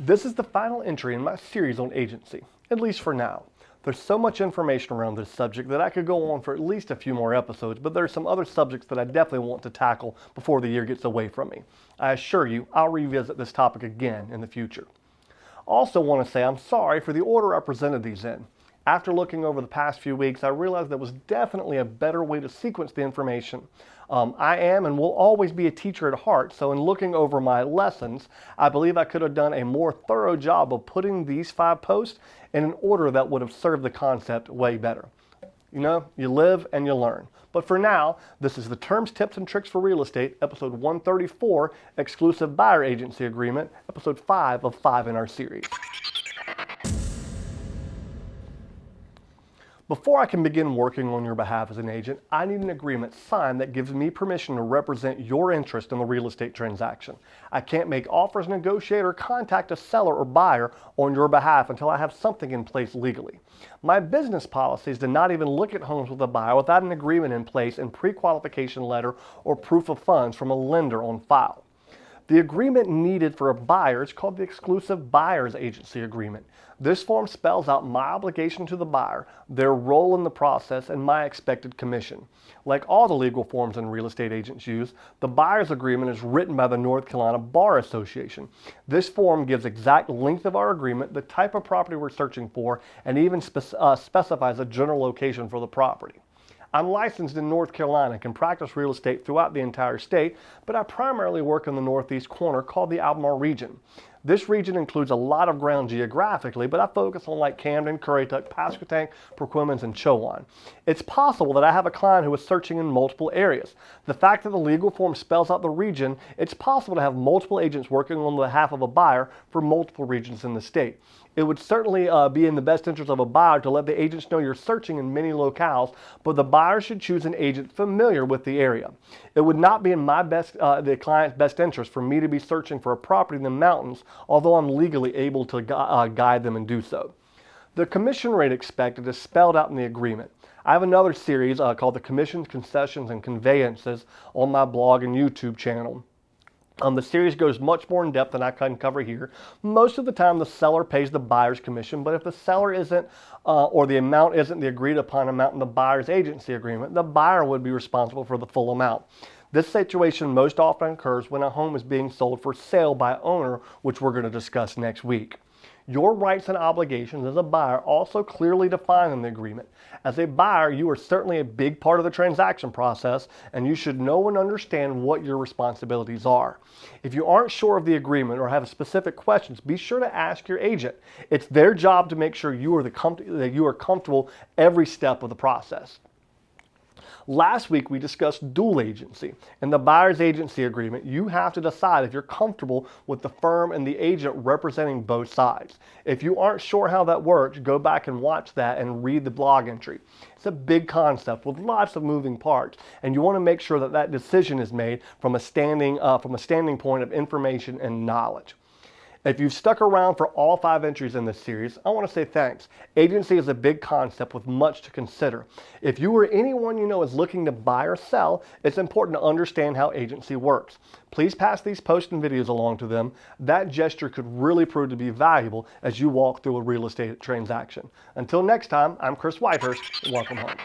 This is the final entry in my series on agency, at least for now. There's so much information around this subject that I could go on for at least a few more episodes, but there's some other subjects that I definitely want to tackle before the year gets away from me. I assure you, I'll revisit this topic again in the future. Also want to say I'm sorry for the order I presented these in. After looking over the past few weeks, I realized there was definitely a better way to sequence the information. I am and will always be a teacher at heart, so in looking over my lessons, I believe I could have done a more thorough job of putting these 5 posts in an order that would have served the concept way better. You know, you live and you learn. But for now, this is the Terms, Tips, and Tricks for Real Estate, episode 134, Exclusive Buyer Agency Agreement, episode 5 of 5 in our series. Before I can begin working on your behalf as an agent, I need an agreement signed that gives me permission to represent your interest in the real estate transaction. I can't make offers, negotiate, or contact a seller or buyer on your behalf until I have something in place legally. My business policy is to not even look at homes with a buyer without an agreement in place and pre-qualification letter or proof of funds from a lender on file. The agreement needed for a buyer is called the Exclusive Buyer's Agency Agreement. This form spells out my obligation to the buyer, their role in the process, and my expected commission. Like all the legal forms and real estate agents use, the buyer's agreement is written by the North Carolina Bar Association. This form gives exact length of our agreement, the type of property we're searching for, and even specifies a general location for the property. I'm licensed in North Carolina and can practice real estate throughout the entire state, but I primarily work in the northeast corner called the Albemarle region. This region includes a lot of ground geographically, but I focus on like Camden, Currituck, Pasquotank, Perquimans, and Chowan. It's possible that I have a client who is searching in multiple areas. The fact that the legal form spells out the region, it's possible to have multiple agents working on behalf of a buyer for multiple regions in the state. It would certainly be in the best interest of a buyer to let the agents know you're searching in many locales, but the buyer should choose an agent familiar with the area. It would not be in the client's best interest for me to be searching for a property in the mountains, although I'm legally able to guide them and do so. The commission rate expected is spelled out in the agreement. I have another series called the Commissions, Concessions, and Conveyances on my blog and YouTube channel. The series goes much more in depth than I can cover here. Most of the time the seller pays the buyer's commission, but if the seller isn't or the amount isn't the agreed upon amount in the buyer's agency agreement, the buyer would be responsible for the full amount. This situation most often occurs when a home is being sold for sale by owner, which we're going to discuss next week. Your rights and obligations as a buyer also clearly defined in the agreement. As a buyer, you are certainly a big part of the transaction process, and you should know and understand what your responsibilities are. If you aren't sure of the agreement or have specific questions, be sure to ask your agent. It's their job to make sure that you are comfortable every step of the process. Last week we discussed dual agency. In the buyer's agency agreement, you have to decide if you're comfortable with the firm and the agent representing both sides. If you aren't sure how that works, go back and watch that and read the blog entry. It's a big concept with lots of moving parts, and you want to make sure that that decision is made from a standing point of information and knowledge. If you've stuck around for all 5 entries in this series, I want to say thanks. Agency is a big concept with much to consider. If you or anyone you know is looking to buy or sell, it's important to understand how agency works. Please pass these posts and videos along to them. That gesture could really prove to be valuable as you walk through a real estate transaction. Until next time, I'm Chris Whitehurst. Welcome home.